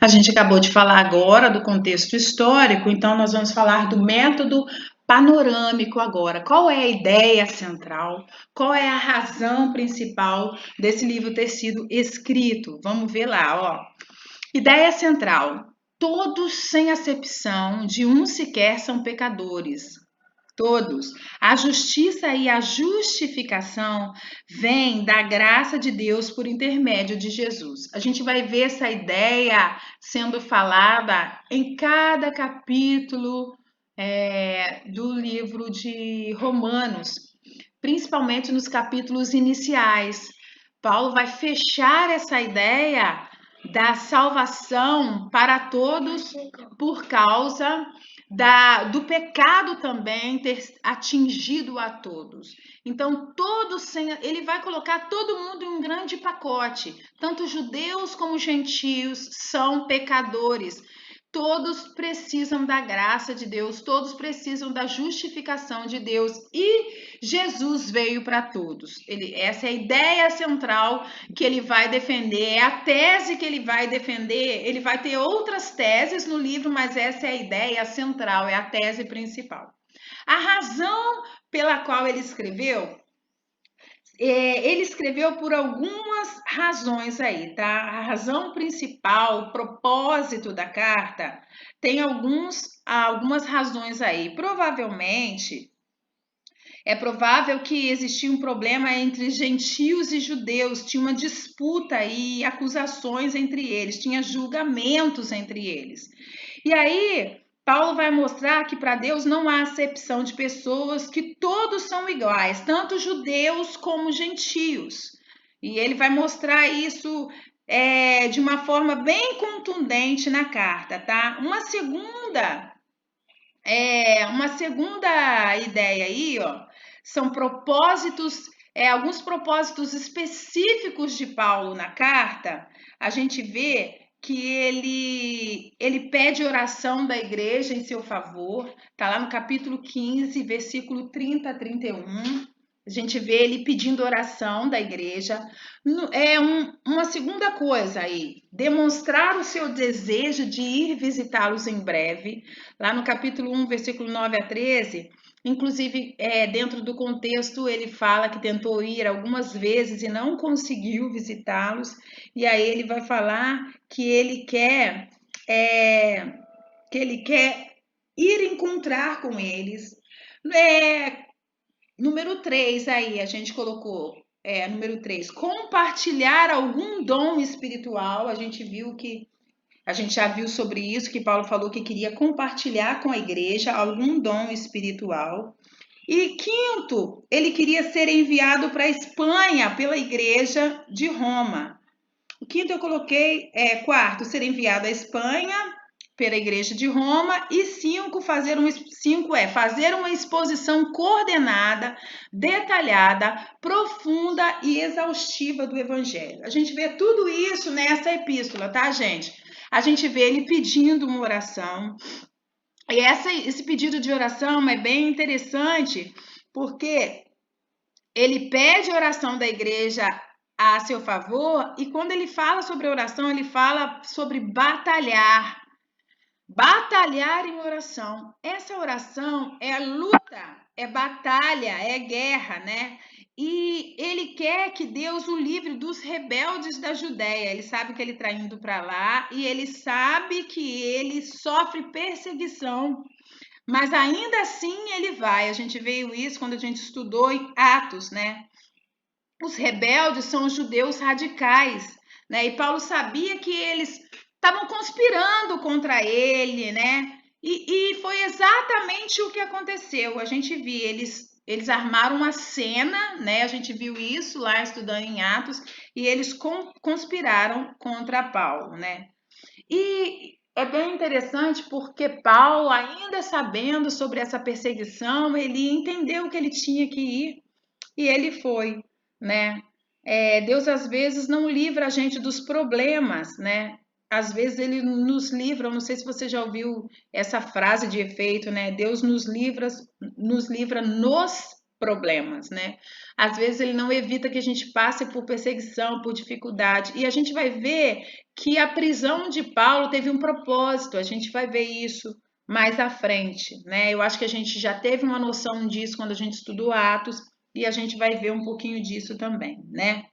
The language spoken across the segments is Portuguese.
A gente acabou de falar agora do contexto histórico, então nós vamos falar do método panorâmico agora. Qual é a ideia central? Qual é a razão principal desse livro ter sido escrito? Vamos ver lá, ó. Ideia central: todos, sem acepção de um sequer, são pecadores. Todos. A justiça e a justificação vêm da graça de Deus por intermédio de Jesus. A gente vai ver essa ideia sendo falada em cada capítulo do livro de Romanos, principalmente nos capítulos iniciais. Paulo vai fechar essa ideia da salvação para todos por causa do pecado também ter atingido a todos. Então, ele vai colocar todo mundo em um grande pacote. Tanto judeus como gentios são pecadores. Todos precisam da graça de Deus, todos precisam da justificação de Deus, e Jesus veio para todos. Essa é a ideia central que ele vai defender, é a tese que ele vai defender. Ele vai ter outras teses no livro, mas essa é a ideia central, é a tese principal. A razão pela qual ele escreveu por algumas razões aí, tá? A razão principal, o propósito da carta, tem algumas razões aí. Provavelmente, é provável que existia um problema entre gentios e judeus, tinha uma disputa e acusações entre eles, tinha julgamentos entre eles. E aí, Paulo vai mostrar que para Deus não há acepção de pessoas, que todos são iguais, tanto judeus como gentios. E ele vai mostrar isso de uma forma bem contundente na carta, tá? Uma segunda ideia aí, ó, são alguns propósitos específicos de Paulo na carta. A gente vê que ele pede oração da igreja em seu favor, tá lá no capítulo 15, versículo 30 a 31. A gente vê ele pedindo oração da igreja. Uma segunda coisa aí, demonstrar o seu desejo de ir visitá-los em breve. Lá no capítulo 1, versículo 9 a 13, inclusive, dentro do contexto, ele fala que tentou ir algumas vezes e não conseguiu visitá-los. E aí ele vai falar que ele quer ir encontrar com eles. Número 3 aí, a gente colocou, número 3, compartilhar algum dom espiritual. A gente já viu sobre isso, que Paulo falou que queria compartilhar com a igreja algum dom espiritual. E quinto, ele queria ser enviado para a Espanha pela igreja de Roma. O quinto eu coloquei, quarto, ser enviado à Espanha pela igreja de Roma, e fazer uma exposição coordenada, detalhada, profunda e exaustiva do evangelho. A gente vê tudo isso nessa epístola, tá, gente? A gente vê ele pedindo uma oração. E esse pedido de oração é bem interessante, porque ele pede oração da igreja a seu favor, e quando ele fala sobre oração, ele fala sobre batalhar em oração. Essa oração é luta, é batalha, é guerra, né? E ele quer que Deus o livre dos rebeldes da Judéia. Ele sabe que ele está indo para lá, e ele sabe que ele sofre perseguição, mas ainda assim ele vai. A gente viu isso quando a gente estudou em Atos, né? Os rebeldes são os judeus radicais, né? E Paulo sabia que eles estavam conspirando contra ele, né? E foi exatamente o que aconteceu. A gente viu, eles armaram uma cena, né? A gente viu isso lá estudando em Atos, e eles conspiraram contra Paulo, né? E é bem interessante porque Paulo, ainda sabendo sobre essa perseguição, ele entendeu que ele tinha que ir, e ele foi, né? Deus às vezes não livra a gente dos problemas, né? Às vezes ele nos livra, não sei se você já ouviu essa frase de efeito, né? Deus nos livra nos problemas, né? Às vezes ele não evita que a gente passe por perseguição, por dificuldade. E a gente vai ver que a prisão de Paulo teve um propósito. A gente vai ver isso mais à frente, né? Eu acho que a gente já teve uma noção disso quando a gente estudou Atos e a gente vai ver um pouquinho disso também, né?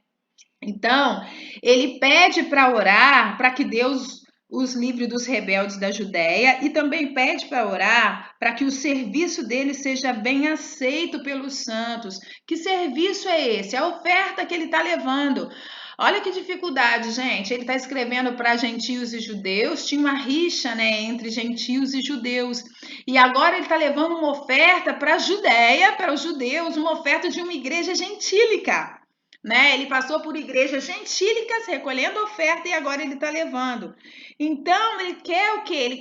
Então, ele pede para orar para que Deus os livre dos rebeldes da Judéia e também pede para orar para que o serviço dele seja bem aceito pelos santos. Que serviço é esse? A oferta que ele está levando. Olha que dificuldade, gente. Ele está escrevendo para gentios e judeus, tinha uma rixa, né, entre gentios e judeus. E agora ele está levando uma oferta para a Judéia, para os judeus, uma oferta de uma igreja gentílica. Né? Ele passou por igrejas gentílicas recolhendo oferta e agora ele está levando. Então, ele quer o quê?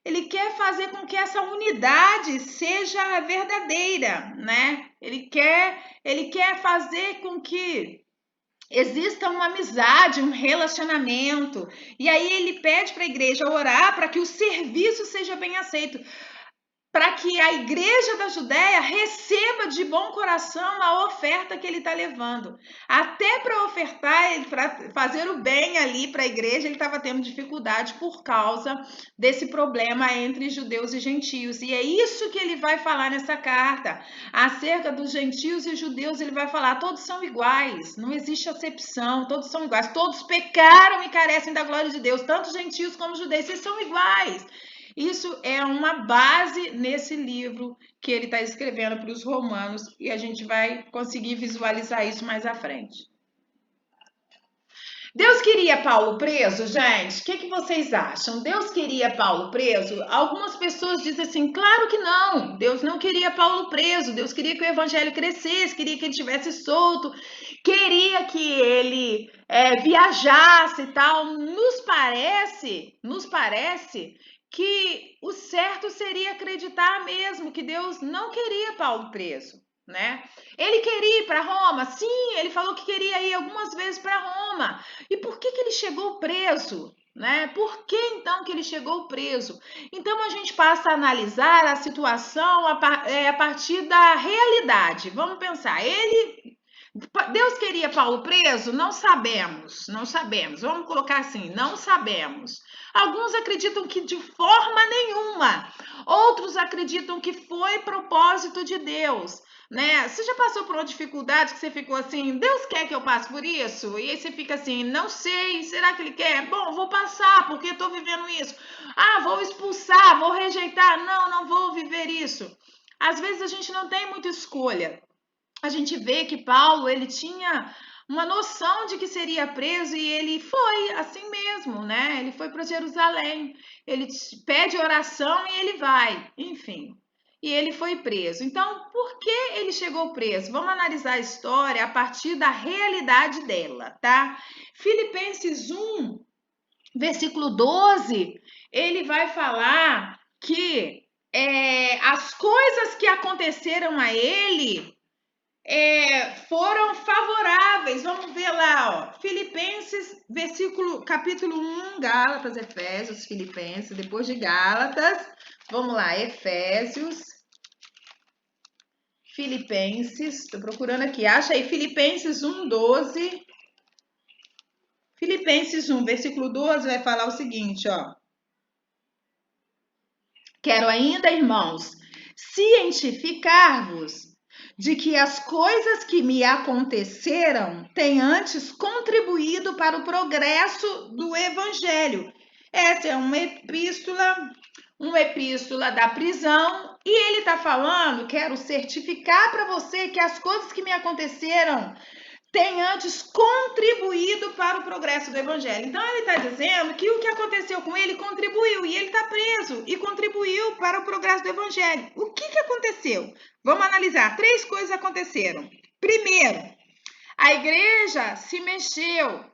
Ele quer fazer com que essa unidade seja verdadeira, né? Ele quer fazer com que exista uma amizade, um relacionamento. E aí ele pede para a igreja orar para que o serviço seja bem aceito, para que a igreja da Judéia receba de bom coração a oferta que ele está levando. Até para ofertar, para fazer o bem ali para a igreja, ele estava tendo dificuldade por causa desse problema entre judeus e gentios. E é isso que ele vai falar nessa carta. Acerca dos gentios e judeus, ele vai falar, todos são iguais, não existe acepção, todos são iguais, todos pecaram e carecem da glória de Deus, tanto gentios como judeus, eles são iguais. Isso é uma base nesse livro que ele está escrevendo para os romanos e a gente vai conseguir visualizar isso mais à frente. Deus queria Paulo preso, gente? O que vocês acham? Deus queria Paulo preso? Algumas pessoas dizem assim, claro que não. Deus não queria Paulo preso. Deus queria que o evangelho crescesse, queria que ele estivesse solto, queria que ele viajasse e tal. Nos parece que o certo seria acreditar mesmo que Deus não queria Paulo preso, né? Ele queria ir para Roma? Sim, ele falou que queria ir algumas vezes para Roma. E por que ele chegou preso? Né? Por que então que ele chegou preso? Então a gente passa a analisar a situação a partir da realidade. Vamos pensar, Deus queria Paulo preso? Não sabemos. Vamos colocar assim, não sabemos. Alguns acreditam que de forma nenhuma. Outros acreditam que foi propósito de Deus. Né? Você já passou por uma dificuldade que você ficou assim, Deus quer que eu passe por isso? E aí você fica assim, não sei, será que ele quer? Bom, vou passar porque estou vivendo isso. Ah, vou expulsar, vou rejeitar. Não vou viver isso. Às vezes a gente não tem muita escolha. A gente vê que Paulo, ele tinha uma noção de que seria preso e ele foi assim mesmo, né? Ele foi para Jerusalém, ele pede oração e ele vai, enfim. E ele foi preso. Então, por que ele chegou preso? Vamos analisar a história a partir da realidade dela, tá? Filipenses 1, versículo 12, ele vai falar que as coisas que aconteceram a ele foram favoráveis. Vamos ver lá, ó. Filipenses, capítulo 1, Gálatas, Efésios, Filipenses, depois de Gálatas. Vamos lá, Efésios, Filipenses, estou procurando aqui, acha aí, Filipenses 1, 12. Filipenses 1, versículo 12, vai falar o seguinte, ó. Quero ainda, irmãos, cientificar-vos de que as coisas que me aconteceram têm antes contribuído para o progresso do evangelho. Essa é uma epístola da prisão, e ele está falando, quero certificar para você que as coisas que me aconteceram têm antes contribuído para o progresso do evangelho. Então ele está dizendo que o que aconteceu com ele contribuiu, e ele está preso e contribuiu para o progresso do evangelho. O que aconteceu? Vamos analisar. 3 coisas aconteceram. Primeiro, a igreja se mexeu.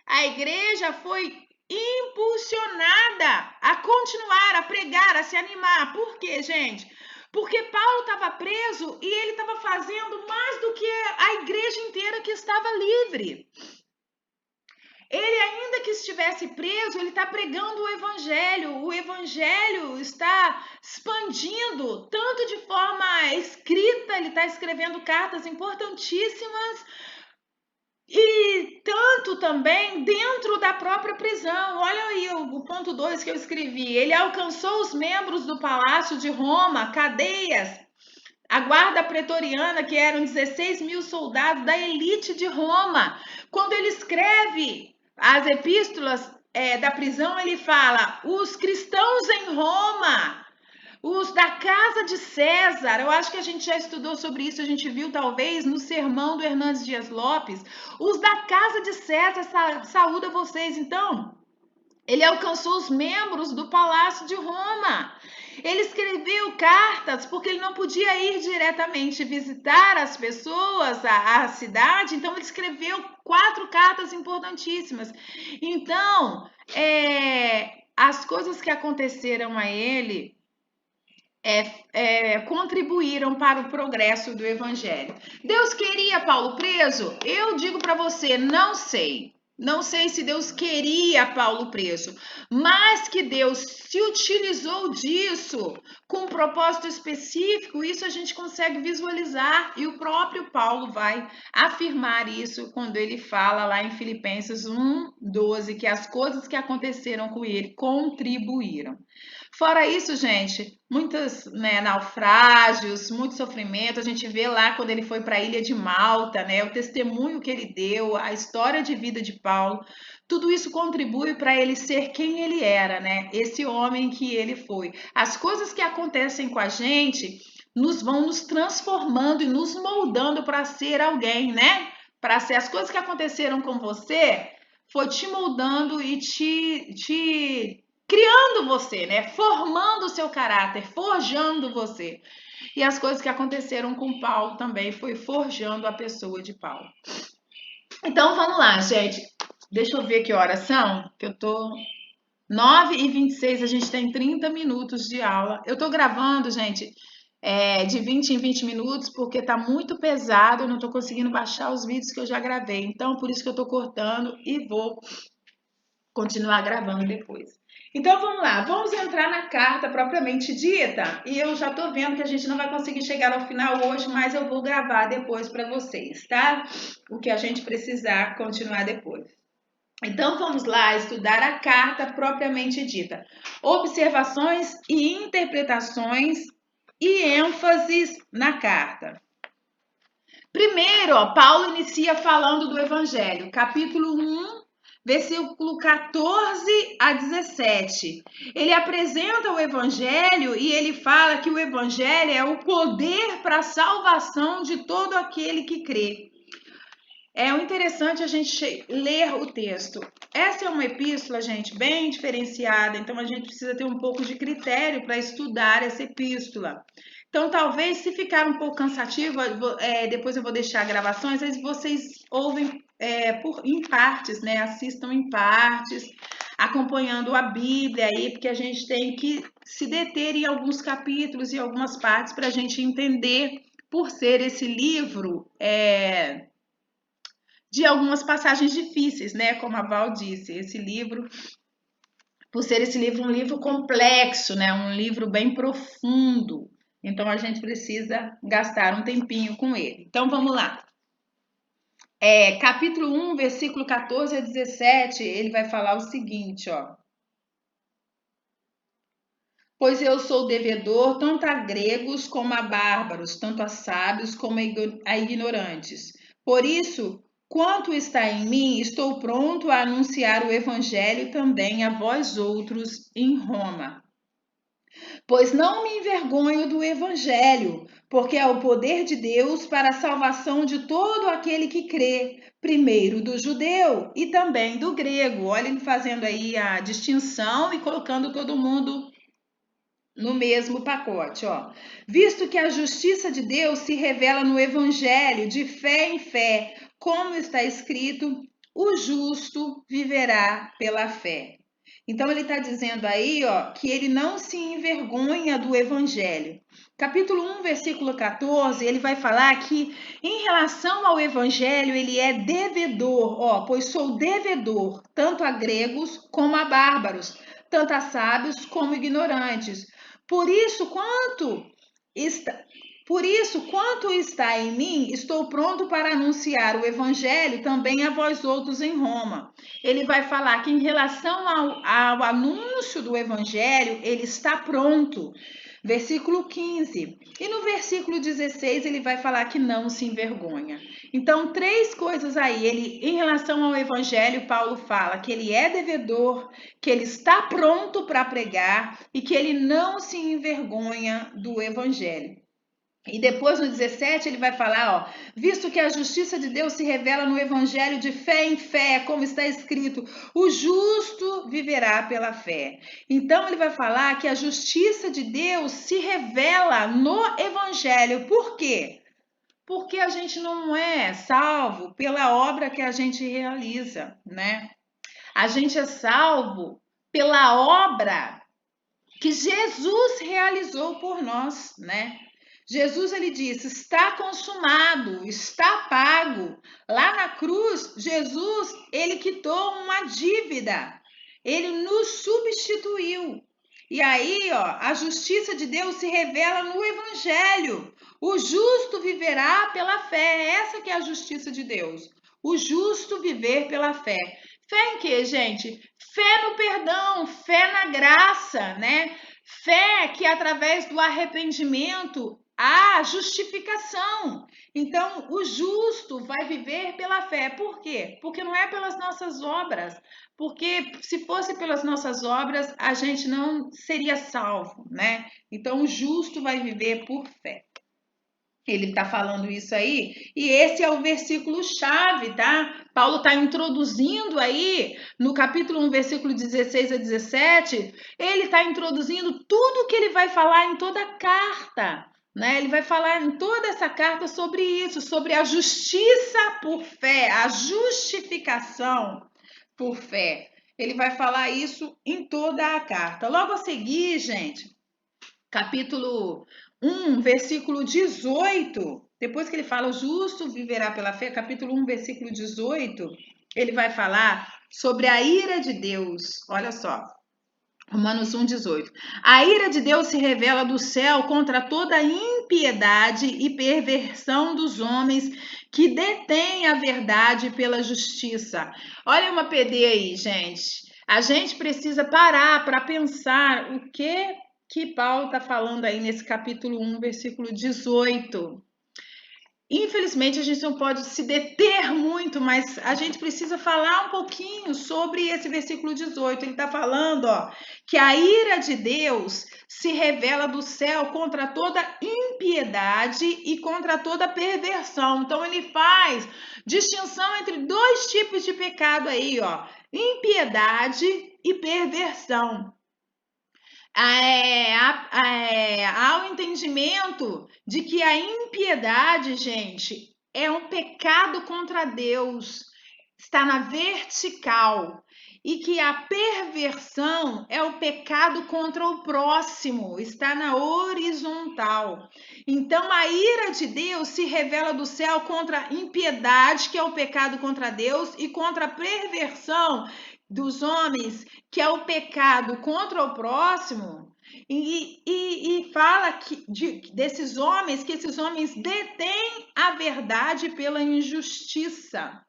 A igreja foi impulsionada a continuar, a pregar, a se animar. Por quê, gente? Porque Paulo estava preso e ele estava fazendo mais do que a igreja inteira que estava livre. Ele, ainda que estivesse preso, ele está pregando o evangelho está expandindo, tanto de forma escrita, ele está escrevendo cartas importantíssimas, e tanto também dentro da própria prisão. Olha aí o ponto 2 que eu escrevi. Ele alcançou os membros do Palácio de Roma, cadeias, a guarda pretoriana, que eram 16 mil soldados da elite de Roma. Quando ele escreve as epístolas da prisão, ele fala: os cristãos em Roma, os da casa de César. Eu acho que a gente já estudou sobre isso, a gente viu talvez no sermão do Hernandes Dias Lopes. Os da casa de César saúda vocês. Então, ele alcançou os membros do Palácio de Roma. Ele escreveu cartas porque ele não podia ir diretamente visitar as pessoas, a cidade. Então, ele escreveu 4 cartas importantíssimas. Então, as coisas que aconteceram a ele contribuíram para o progresso do evangelho. Deus queria Paulo preso? Eu digo para você, não sei. Não sei se Deus queria Paulo preso, mas que Deus se utilizou disso com um propósito específico, isso a gente consegue visualizar, e o próprio Paulo vai afirmar isso quando ele fala lá em Filipenses 1:12, que as coisas que aconteceram com ele contribuíram. Fora isso, gente, muitos naufrágios, muito sofrimento. A gente vê lá quando ele foi para a ilha de Malta, o testemunho que ele deu, a história de vida de Paulo. Tudo isso contribui para ele ser quem ele era, esse homem que ele foi. As coisas que acontecem com a gente vão nos transformando e nos moldando para ser alguém, Para ser as coisas que aconteceram com você, foi te moldando e te criando você, formando o seu caráter, forjando você. E as coisas que aconteceram com Paulo também foi forjando a pessoa de Paulo. Então vamos lá, gente. Deixa eu ver que horas são, que eu tô 9h26, a gente tem 30 minutos de aula. Eu tô gravando, gente, de 20 em 20 minutos, porque tá muito pesado, eu não tô conseguindo baixar os vídeos que eu já gravei. Então, por isso que eu tô cortando e vou continuar gravando depois. Então vamos lá, vamos entrar na carta propriamente dita, e eu já tô vendo que a gente não vai conseguir chegar ao final hoje, mas eu vou gravar depois para vocês, tá? O que a gente precisar continuar depois. Então vamos lá estudar a carta propriamente dita. Observações e interpretações e ênfases na carta. Primeiro, Paulo inicia falando do Evangelho, capítulo 1, versículo 14 a 17. Ele apresenta o Evangelho e ele fala que o Evangelho é o poder para a salvação de todo aquele que crê. É interessante a gente ler o texto. Essa é uma epístola, gente, bem diferenciada, então a gente precisa ter um pouco de critério para estudar essa epístola. Então, talvez, se ficar um pouco cansativo, depois eu vou deixar gravações, aí vocês ouvem em partes, assistam em partes, acompanhando a Bíblia aí, porque a gente tem que se deter em alguns capítulos e algumas partes para a gente entender, por ser esse livro de algumas passagens difíceis, como a Val disse, esse livro, por ser esse livro um livro complexo, um livro bem profundo. Então, a gente precisa gastar um tempinho com ele. Então, vamos lá. Capítulo 1, versículo 14 a 17, ele vai falar o seguinte, ó. Pois eu sou devedor tanto a gregos como a bárbaros, tanto a sábios como a ignorantes. Por isso, quanto está em mim, estou pronto a anunciar o evangelho também a vós outros em Roma. Pois não me envergonho do evangelho, porque é o poder de Deus para a salvação de todo aquele que crê, primeiro do judeu e também do grego. Olha ele fazendo aí a distinção e colocando todo mundo no mesmo pacote, ó. Visto que a justiça de Deus se revela no evangelho de fé em fé, como está escrito, o justo viverá pela fé. Então ele está dizendo aí, ó, que ele não se envergonha do evangelho. Capítulo 1, versículo 14, ele vai falar que em relação ao evangelho, ele é devedor, ó, pois sou devedor, tanto a gregos como a bárbaros, tanto a sábios como ignorantes. Por isso, está, quanto está em mim, estou pronto para anunciar o evangelho também a vós outros em Roma. Ele vai falar que em relação ao anúncio do evangelho, ele está pronto. Versículo 15. E no versículo 16 ele vai falar que não se envergonha. Então, três coisas aí. Ele, em relação ao evangelho, Paulo fala que ele é devedor, que ele está pronto para pregar e que ele não se envergonha do evangelho. E depois no 17 ele vai falar, ó, visto que a justiça de Deus se revela no evangelho de fé em fé, como está escrito, o justo viverá pela fé. Então ele vai falar que a justiça de Deus se revela no evangelho. Por quê? Porque a gente não é salvo pela obra que a gente realiza, né? A gente é salvo pela obra que Jesus realizou por nós, né? Jesus, ele disse, está consumado, está pago. Lá na cruz, Jesus, ele quitou uma dívida. Ele nos substituiu. E aí, ó, a justiça de Deus se revela no evangelho. O justo viverá pela fé. Essa que é a justiça de Deus. O justo viver pela fé. Fé em quê, gente? Fé no perdão, fé na graça, né? Fé que através do arrependimento há justificação. Então, o justo vai viver pela fé. Por quê? Porque não é pelas nossas obras. Porque se fosse pelas nossas obras, a gente não seria salvo, né? Então, o justo vai viver por fé. Ele está falando isso aí, e esse é o versículo chave, tá? Paulo está introduzindo aí, no capítulo 1, versículo 16 a 17, ele está introduzindo tudo que ele vai falar em toda a carta, né? Ele vai falar em toda essa carta sobre isso, sobre a justiça por fé, a justificação por fé. Ele vai falar isso em toda a carta. Logo a seguir, gente, capítulo 1, versículo 18, depois que ele fala o justo viverá pela fé, capítulo 1, versículo 18, ele vai falar sobre a ira de Deus. Olha só, Romanos 1, 18. A ira de Deus se revela do céu contra toda impiedade e perversão dos homens que detêm a verdade pela justiça. Olha uma PD aí, gente. A gente precisa parar para pensar o que Paulo está falando aí nesse capítulo 1, versículo 18. Infelizmente, a gente não pode se deter muito, mas a gente precisa falar um pouquinho sobre esse versículo 18. Ele está falando, ó, que a ira de Deus se revela do céu contra toda impiedade e contra toda perversão. Então, ele faz distinção entre dois tipos de pecado aí, ó, impiedade e perversão. Há o entendimento de que a impiedade, gente, é um pecado contra Deus, está na vertical, e que a perversão é o pecado contra o próximo, está na horizontal. Então, a ira de Deus se revela do céu contra a impiedade, que é o pecado contra Deus, e contra a perversão dos homens, que é o pecado contra o próximo, e fala desses homens, que esses homens detêm a verdade pela injustiça.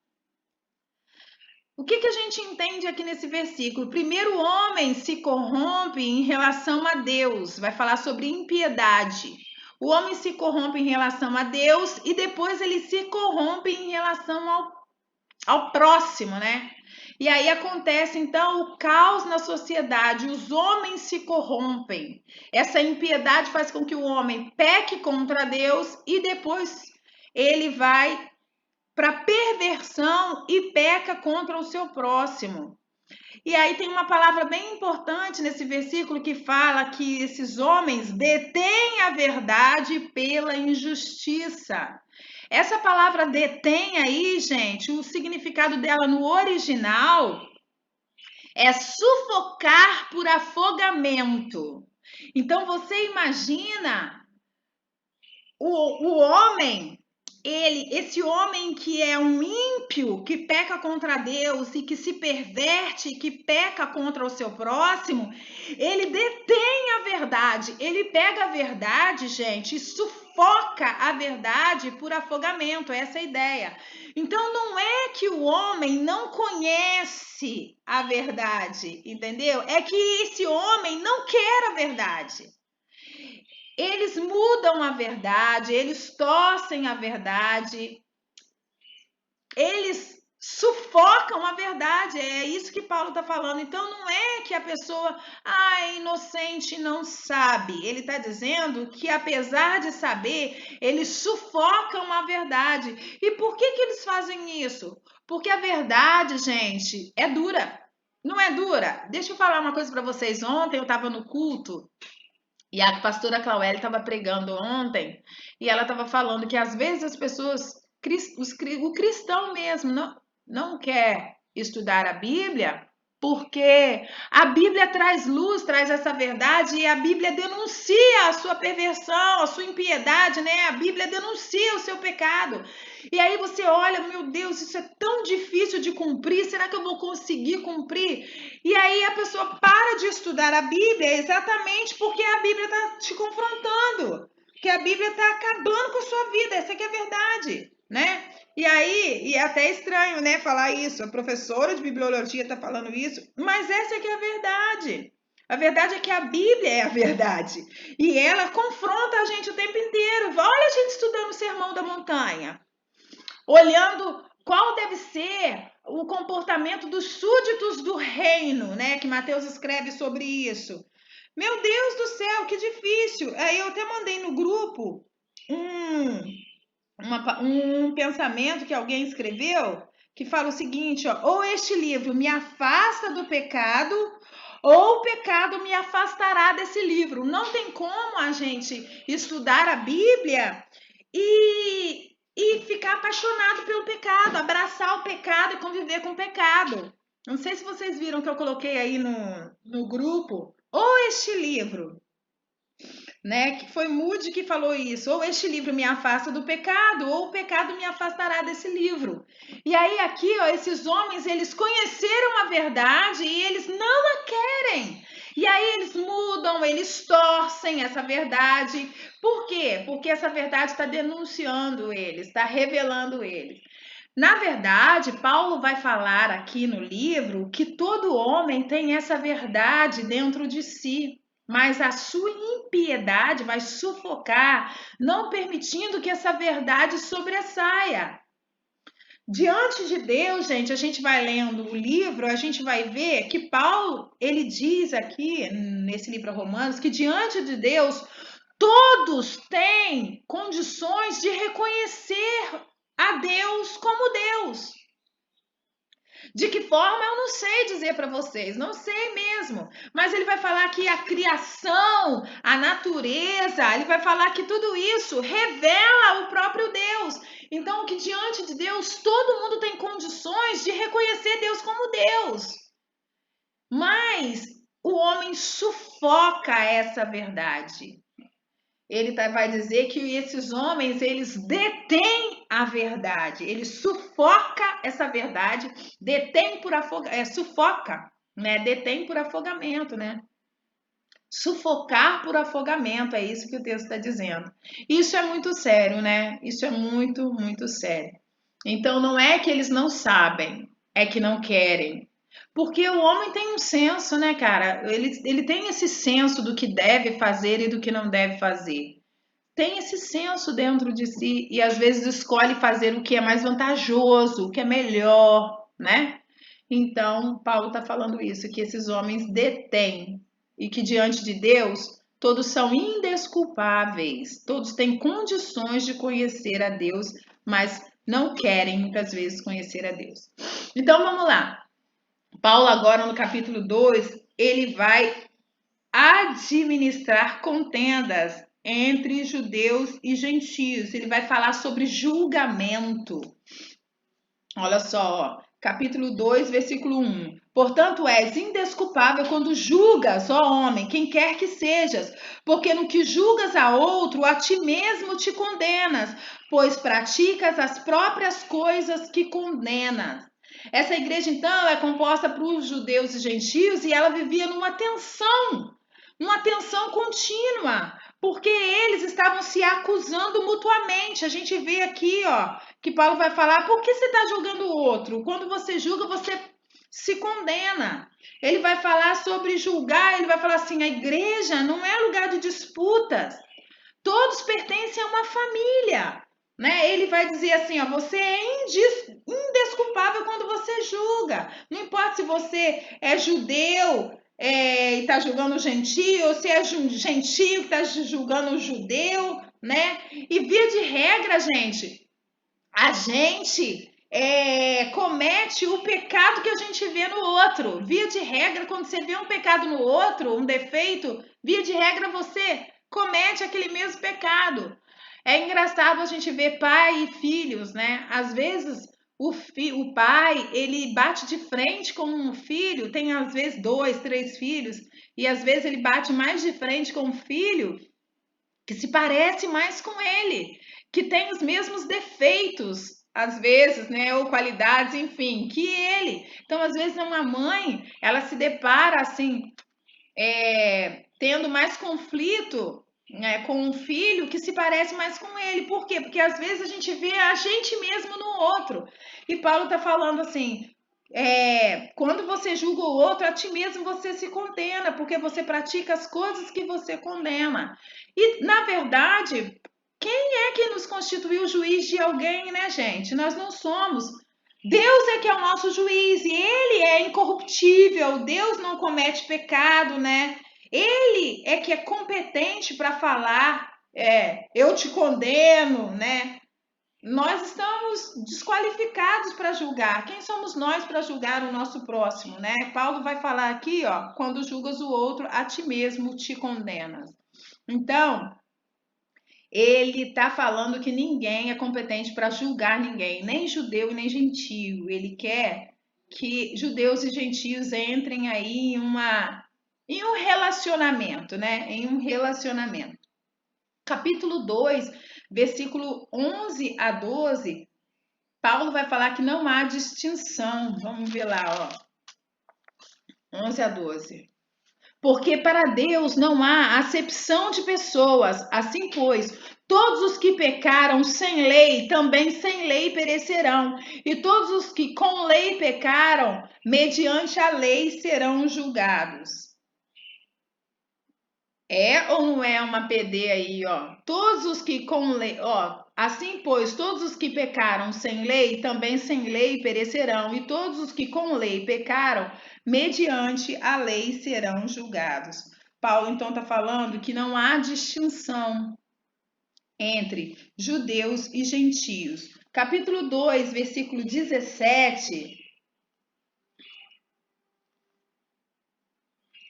O que a gente entende aqui nesse versículo? Primeiro, o homem se corrompe em relação a Deus, vai falar sobre impiedade. O homem se corrompe em relação a Deus e depois ele se corrompe em relação ao próximo, né? E aí acontece, então, o caos na sociedade, os homens se corrompem. Essa impiedade faz com que o homem peque contra Deus e depois ele vai para perversão e peca contra o seu próximo. E aí tem uma palavra bem importante nesse versículo que fala que esses homens detêm a verdade pela injustiça. Essa palavra detém aí, gente, o significado dela no original É sufocar por afogamento. Então você imagina o homem, esse homem que é um ímpio, que peca contra Deus e que se perverte, que peca contra o seu próximo, ele detém a verdade, ele pega a verdade, gente, e sufoca a verdade por afogamento, essa é a ideia. Então não é que o homem não conhece a verdade, entendeu? É que esse homem não quer a verdade. Eles mudam a verdade, eles torcem a verdade, eles sufocam a verdade. É isso que Paulo está falando. Então não é que a pessoa é inocente e não sabe. Ele está dizendo que apesar de saber, eles sufocam a verdade. E por que eles fazem isso? Porque a verdade, gente, é dura. Não é dura? Deixa eu falar uma coisa para vocês. Ontem eu estava no culto e a pastora Claueli estava pregando ontem e ela estava falando que às vezes as pessoas, o cristão mesmo, não quer estudar a Bíblia porque a Bíblia traz luz, traz essa verdade e a Bíblia denuncia a sua perversão, a sua impiedade, né? A Bíblia denuncia o seu pecado. E aí você olha, meu Deus, isso é tão difícil de cumprir, será que eu vou conseguir cumprir? E aí a pessoa para de estudar a Bíblia exatamente porque a Bíblia está te confrontando, que a Bíblia está acabando com a sua vida, essa que é a verdade, né? E aí, e é até estranho, né, falar isso, a professora de bibliologia está falando isso, mas essa que é a verdade. A verdade é que a Bíblia é a verdade. E ela confronta a gente o tempo inteiro. Olha a gente estudando o Sermão da Montanha, olhando qual deve ser o comportamento dos súditos do reino, né? Que Mateus escreve sobre isso. Meu Deus do céu, que difícil. Aí eu até mandei no grupo um pensamento que alguém escreveu que fala o seguinte, ó, ou este livro me afasta do pecado, ou o pecado me afastará desse livro. Não tem como a gente estudar a Bíblia e ficar apaixonado pelo pecado, abraçar o pecado e conviver com o pecado. Não sei se vocês viram que eu coloquei aí no grupo, ou este livro, né? Que foi Moody que falou isso, ou este livro me afasta do pecado, ou o pecado me afastará desse livro. E aí aqui, ó, esses homens, eles conheceram a verdade e eles não a querem. E aí eles mudam, eles torcem essa verdade. Por quê? Porque essa verdade está denunciando eles, está revelando eles. Na verdade, Paulo vai falar aqui no livro que todo homem tem essa verdade dentro de si, mas a sua impiedade vai sufocar, não permitindo que essa verdade sobressaia. Diante de Deus, gente, a gente vai lendo o livro, a gente vai ver que Paulo, ele diz aqui nesse livro Romanos que diante de Deus todos têm condições de reconhecer a Deus como Deus. De que forma eu não sei dizer para vocês, não sei mesmo. Mas ele vai falar que a criação, a natureza, ele vai falar que tudo isso revela o próprio Deus. Então, que diante de Deus todo mundo tem condições de reconhecer Deus como Deus. Mas o homem sufoca essa verdade. Ele vai dizer que esses homens, eles detêm a verdade, ele sufoca essa verdade, detém por sufoca, né? Detém por afogamento, né? Sufocar por afogamento, é isso que o texto está dizendo. Isso é muito sério, né? Isso é muito, muito sério. Então não é que eles não sabem, é que não querem. Porque o homem tem um senso, né, cara? Ele tem esse senso do que deve fazer e do que não deve fazer. Tem esse senso dentro de si e às vezes escolhe fazer o que é mais vantajoso, o que é melhor, né? Então, Paulo está falando isso, que esses homens detêm e que diante de Deus todos são indesculpáveis, todos têm condições de conhecer a Deus, mas não querem muitas vezes conhecer a Deus. Então, vamos lá. Paulo agora no capítulo 2, ele vai administrar contendas entre judeus e gentios. Ele vai falar sobre julgamento. Olha só, ó. capítulo 2, versículo 1. Portanto, és indesculpável quando julgas, ó homem, quem quer que sejas, porque no que julgas a outro, a ti mesmo te condenas, pois praticas as próprias coisas que condenas. Essa igreja, então, é composta por judeus e gentios e ela vivia numa tensão contínua, porque eles estavam se acusando mutuamente. A gente vê aqui, ó, que Paulo vai falar, por que você está julgando o outro? Quando você julga, você se condena. Ele vai falar sobre julgar, ele vai falar assim, a igreja não é lugar de disputas. Todos pertencem a uma família, né? Ele vai dizer assim, ó, você é indesculpável quando você julga. Não importa se você é judeu e está julgando o gentio, ou se é gentio que está julgando o judeu, né? E via de regra, gente, a gente comete o pecado que a gente vê no outro. Via de regra, quando você vê um pecado no outro, um defeito, via de regra você comete aquele mesmo pecado. É engraçado a gente ver pai e filhos, né? Às vezes o pai, ele bate de frente com um filho, tem às vezes 2, 3 filhos, e às vezes ele bate mais de frente com um filho que se parece mais com ele, que tem os mesmos defeitos, às vezes, né, ou qualidades, enfim, que ele. Então, às vezes, uma mãe, ela se depara, assim, tendo mais conflito, né, com um filho que se parece mais com ele. Por quê? Porque, às vezes, a gente vê a gente mesmo no outro. E Paulo está falando assim, quando você julga o outro, a ti mesmo você se condena, porque você pratica as coisas que você condena. E, na verdade, quem é que nos constituiu juiz de alguém, né, gente? Nós não somos. Deus é que é o nosso juiz e ele é incorruptível. Deus não comete pecado, né? Ele é que é competente para falar, eu te condeno, né? Nós estamos desqualificados para julgar. Quem somos nós para julgar o nosso próximo, né? Paulo vai falar aqui, ó, quando julgas o outro, a ti mesmo te condenas. Então, ele está falando que ninguém é competente para julgar ninguém, nem judeu e nem gentio. Ele quer que judeus e gentios entrem aí em um relacionamento, né? Em um relacionamento. Capítulo 2, versículo 11 a 12, Paulo vai falar que não há distinção. Vamos ver lá, ó. 11 a 12. Porque para Deus não há acepção de pessoas. Assim, pois, todos os que pecaram sem lei, também sem lei perecerão. E todos os que com lei pecaram, mediante a lei serão julgados. É ou não é uma PD aí, ó? Todos os que com lei, ó, assim pois, todos os que pecaram sem lei, também sem lei perecerão, e todos os que com lei pecaram, mediante a lei serão julgados. Paulo então está falando que não há distinção entre judeus e gentios. Capítulo 2, versículo 17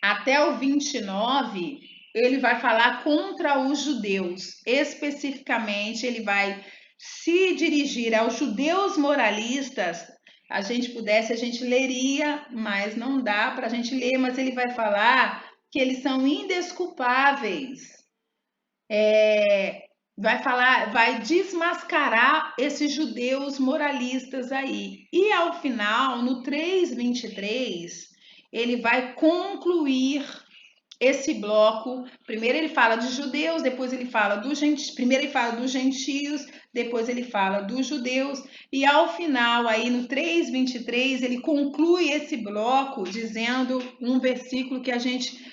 até o 29, ele vai falar contra os judeus. Especificamente, ele vai se dirigir aos judeus moralistas. A gente leria, mas não dá para a gente ler, mas ele vai falar que eles são indesculpáveis. Vai desmascarar esses judeus moralistas aí. E ao final, no 3:23, ele vai concluir esse bloco. Primeiro ele fala de judeus, depois ele fala dos gentios, primeiro ele fala dos gentios, depois ele fala dos judeus, e ao final, aí no 3:23, ele conclui esse bloco dizendo um versículo que a gente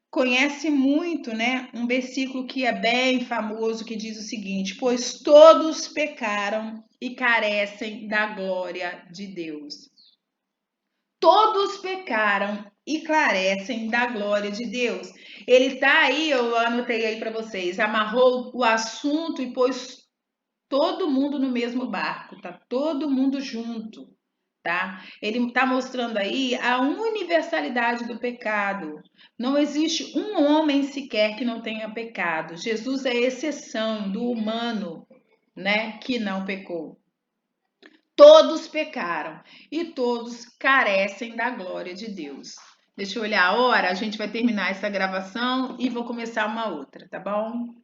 conhece muito, né? Um versículo que é bem famoso, que diz o seguinte: pois todos pecaram e carecem da glória de Deus. Todos pecaram e carecem da glória de Deus. Ele está aí, eu anotei aí para vocês, amarrou o assunto e pôs todo mundo no mesmo barco, tá todo mundo junto, tá? Ele está mostrando aí a universalidade do pecado. Não existe um homem sequer que não tenha pecado. Jesus é a exceção do humano, né, que não pecou. todos pecaram e todos carecem da glória de Deus. Deixa eu olhar a hora, a gente vai terminar essa gravação e vou começar uma outra, tá bom?